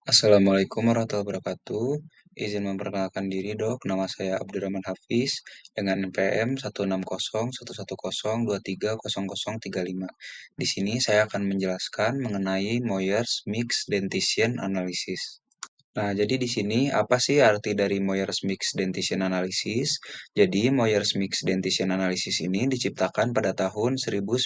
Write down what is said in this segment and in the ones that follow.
Assalamualaikum warahmatullahi wabarakatuh. Izin memperkenalkan diri dok, nama saya Abdurrahman Hafiz dengan NPM 160 110230035. Di sini saya akan menjelaskan mengenai Moyers Mixed Dentition Analysis. Nah, jadi di sini apa sih arti dari Moyers Mixed Dentition Analysis? Jadi, Moyers Mixed Dentition Analysis ini diciptakan pada tahun 1971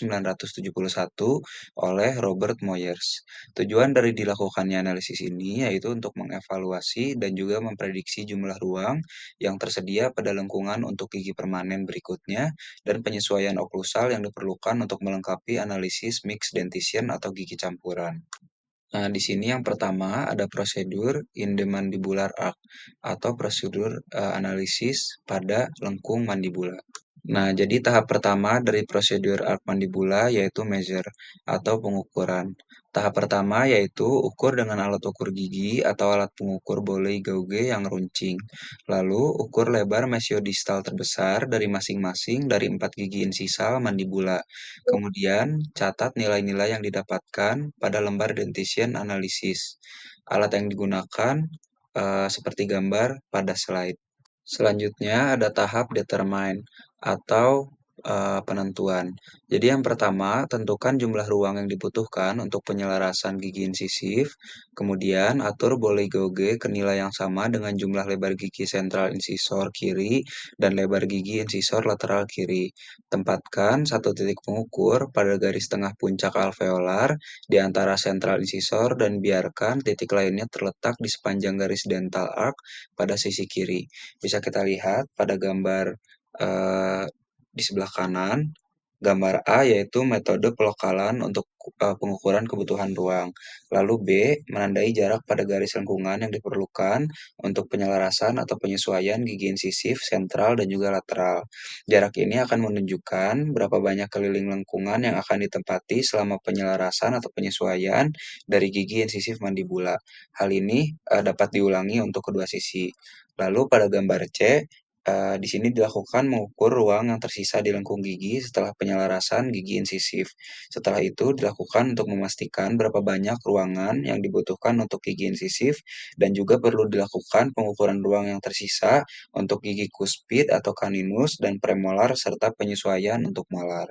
oleh Robert Moyers. Tujuan dari dilakukannya analisis ini yaitu untuk mengevaluasi dan juga memprediksi jumlah ruang yang tersedia pada lengkungan untuk gigi permanen berikutnya dan penyesuaian oklusal yang diperlukan untuk melengkapi analisis mixed dentition atau gigi campuran. Nah, di sini yang pertama ada prosedur in the mandibular arch atau prosedur analisis pada lengkung mandibula. Nah, jadi tahap pertama dari prosedur arch mandibula yaitu measure atau pengukuran. Tahap pertama yaitu ukur dengan alat ukur gigi atau alat pengukur Boley gauge yang runcing. Lalu ukur lebar mesiodistal terbesar dari masing-masing dari 4 gigi insisal mandibula. Kemudian catat nilai-nilai yang didapatkan pada lembar dentition analysis. Alat yang digunakan seperti gambar pada slide. Selanjutnya ada tahap determine atau penentuan. Jadi yang pertama, tentukan jumlah ruang yang dibutuhkan untuk penyelarasan gigi insisif. Kemudian atur Boley gauge ke nilai yang sama dengan jumlah lebar gigi sentral insisor kiri dan lebar gigi insisor lateral kiri. Tempatkan satu titik pengukur pada garis tengah puncak alveolar di antara sentral insisor dan biarkan titik lainnya terletak di sepanjang garis dental arc pada sisi kiri. Bisa kita lihat pada gambar di sebelah kanan, gambar A yaitu metode pelokalan untuk pengukuran kebutuhan ruang. Lalu B menandai jarak pada garis lengkungan yang diperlukan untuk penyelarasan atau penyesuaian gigi insisif sentral dan juga lateral. Jarak ini akan menunjukkan berapa banyak keliling lengkungan yang akan ditempati selama penyelarasan atau penyesuaian dari gigi insisif mandibula. Hal ini dapat diulangi untuk kedua sisi. Lalu pada gambar C, di sini dilakukan mengukur ruang yang tersisa di lengkung gigi setelah penyelarasan gigi insisif. Setelah itu dilakukan untuk memastikan berapa banyak ruangan yang dibutuhkan untuk gigi insisif dan juga perlu dilakukan pengukuran ruang yang tersisa untuk gigi kuspid atau caninus dan premolar serta penyesuaian untuk molar.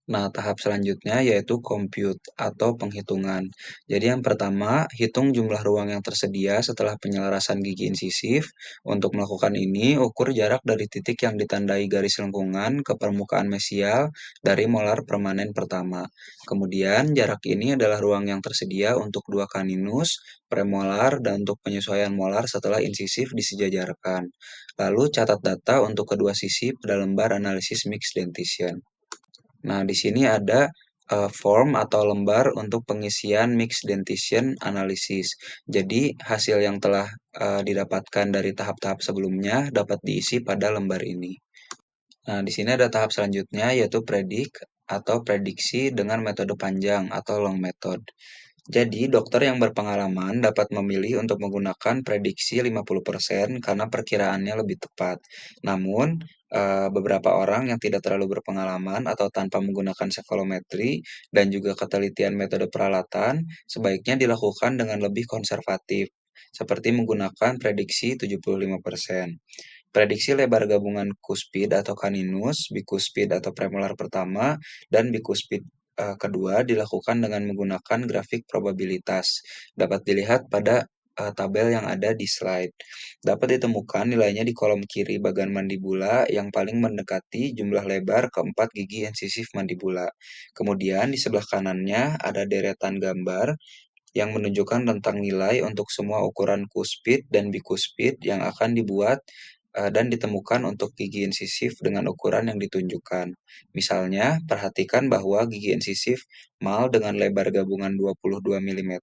Nah, tahap selanjutnya yaitu compute atau penghitungan. Jadi yang pertama, hitung jumlah ruang yang tersedia setelah penyelarasan gigi insisif. Untuk melakukan ini, ukur jarak dari titik yang ditandai garis lengkungan ke permukaan mesial dari molar permanen pertama. Kemudian, jarak ini adalah ruang yang tersedia untuk dua caninus, premolar, dan untuk penyesuaian molar setelah insisif disejajarkan. Lalu, catat data untuk kedua sisi pada lembar analisis mixed dentition. Nah, di sini ada form atau lembar untuk pengisian mixed dentition analysis. Jadi, hasil yang telah didapatkan dari tahap-tahap sebelumnya dapat diisi pada lembar ini. Nah, di sini ada tahap selanjutnya yaitu atau prediksi dengan metode panjang atau long method. Jadi, dokter yang berpengalaman dapat memilih untuk menggunakan prediksi 50% karena perkiraannya lebih tepat. Namun, beberapa orang yang tidak terlalu berpengalaman atau tanpa menggunakan cephalometry dan juga ketelitian metode peralatan, sebaiknya dilakukan dengan lebih konservatif, seperti menggunakan prediksi 75%. Prediksi lebar gabungan kuspid atau caninus, bikuspid atau premolar pertama, dan bikuspid kedua dilakukan dengan menggunakan grafik probabilitas. Dapat dilihat pada tabel yang ada di slide. Dapat ditemukan nilainya di kolom kiri bagian mandibula yang paling mendekati jumlah lebar keempat gigi insisif mandibula. Kemudian di sebelah kanannya ada deretan gambar yang menunjukkan tentang nilai untuk semua ukuran kuspid dan bikuspid yang akan dibuat dan ditemukan untuk gigi insisif dengan ukuran yang ditunjukkan. Misalnya, perhatikan bahwa gigi insisif mal dengan lebar gabungan 22 mm,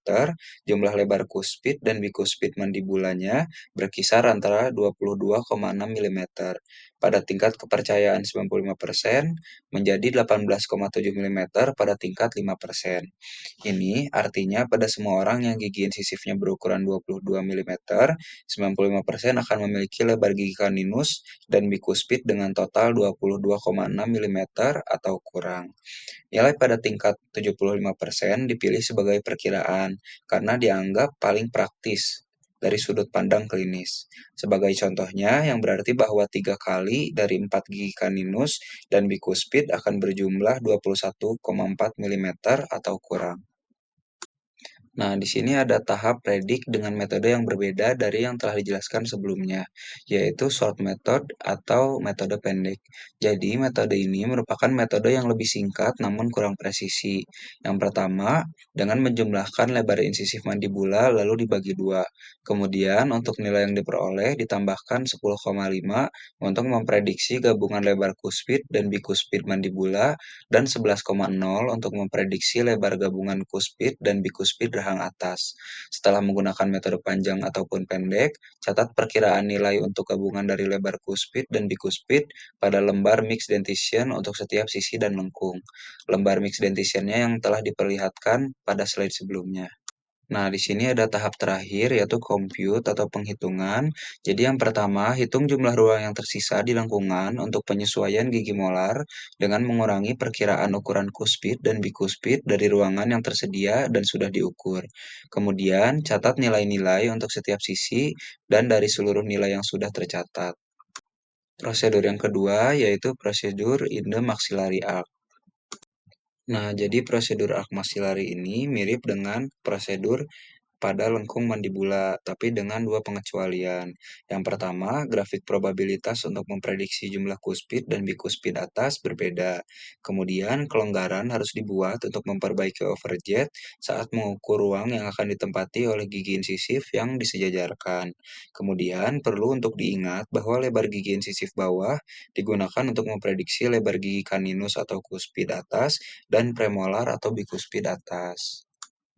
jumlah lebar kuspid dan bikuspid mandibulanya berkisar antara 22,6 mm. Pada tingkat kepercayaan 95% menjadi 18,7 mm pada tingkat 5%. Ini artinya pada semua orang yang gigi insisifnya berukuran 22 mm, 95% akan memiliki lebar gigi caninus dan bikuspid dengan total 22,6 mm atau kurang. Nilai pada tingkat 75% dipilih sebagai perkiraan karena dianggap paling praktis dari sudut pandang klinis. Sebagai contohnya, yang berarti bahwa 3 kali dari 4 gigi kaninus dan bikuspid akan berjumlah 21,4 mm atau kurang. Nah, di sini ada tahap predik dengan metode yang berbeda dari yang telah dijelaskan sebelumnya, yaitu short method atau metode pendek. Jadi, metode ini merupakan metode yang lebih singkat namun kurang presisi. Yang pertama, dengan menjumlahkan lebar insisif mandibula lalu dibagi dua. Kemudian, untuk nilai yang diperoleh ditambahkan 10,5 untuk memprediksi gabungan lebar kuspid dan bikuspid mandibula dan 11,0 untuk memprediksi lebar gabungan kuspid dan bikuspid rahang atas. Setelah menggunakan metode panjang ataupun pendek, catat perkiraan nilai untuk gabungan dari lebar kuspid dan bikuspid pada lembar mixed dentition untuk setiap sisi dan lengkung. Lembar mixed dentitionnya yang telah diperlihatkan pada slide sebelumnya. Nah, di sini ada tahap terakhir yaitu compute atau penghitungan. Jadi yang pertama, hitung jumlah ruang yang tersisa di lengkungan untuk penyesuaian gigi molar dengan mengurangi perkiraan ukuran kuspid dan bikuspid dari ruangan yang tersedia dan sudah diukur. Kemudian, catat nilai-nilai untuk setiap sisi dan dari seluruh nilai yang sudah tercatat. Prosedur yang kedua yaitu prosedur in the maxillary arch. Nah, jadi prosedur arch maxillary ini mirip dengan prosedur pada lengkung mandibula, tapi dengan dua pengecualian. Yang pertama, grafik probabilitas untuk memprediksi jumlah kuspid dan bikuspid atas berbeda. Kemudian, kelonggaran harus dibuat untuk memperbaiki overjet saat mengukur ruang yang akan ditempati oleh gigi insisif yang disejajarkan. Kemudian, perlu untuk diingat bahwa lebar gigi insisif bawah digunakan untuk memprediksi lebar gigi kaninus atau kuspid atas dan premolar atau bikuspid atas.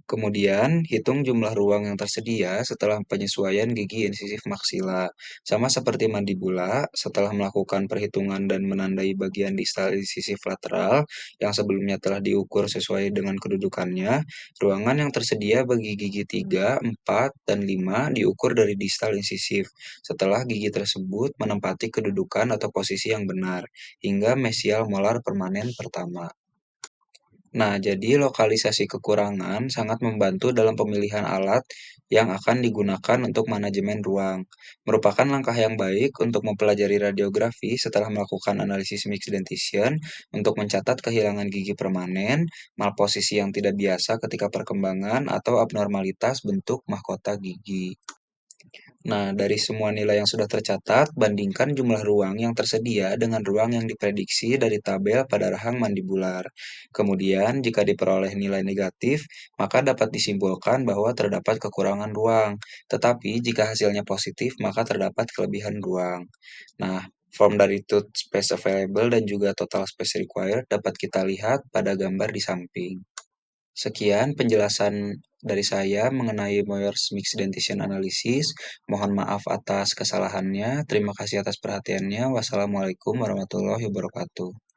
Kemudian, hitung jumlah ruang yang tersedia setelah penyesuaian gigi insisif maksila. Sama seperti mandibula, setelah melakukan perhitungan dan menandai bagian distal insisif lateral yang sebelumnya telah diukur sesuai dengan kedudukannya, ruangan yang tersedia bagi gigi 3, 4, dan 5 diukur dari distal insisif setelah gigi tersebut menempati kedudukan atau posisi yang benar, hingga mesial molar permanen pertama. Nah, jadi lokalisasi kekurangan sangat membantu dalam pemilihan alat yang akan digunakan untuk manajemen ruang. Merupakan langkah yang baik untuk mempelajari radiografi setelah melakukan analisis mixed dentition untuk mencatat kehilangan gigi permanen, malposisi yang tidak biasa ketika perkembangan, atau abnormalitas bentuk mahkota gigi. Nah, dari semua nilai yang sudah tercatat, bandingkan jumlah ruang yang tersedia dengan ruang yang diprediksi dari tabel pada rahang mandibular. Kemudian, jika diperoleh nilai negatif, maka dapat disimpulkan bahwa terdapat kekurangan ruang. Tetapi, jika hasilnya positif, maka terdapat kelebihan ruang. Nah, form dari tooth space available dan juga total space required dapat kita lihat pada gambar di samping. Sekian penjelasan dari saya mengenai Moyers Mixed Dentition Analysis. Mohon maaf atas kesalahannya. Terima kasih atas perhatiannya. Wassalamualaikum warahmatullahi wabarakatuh.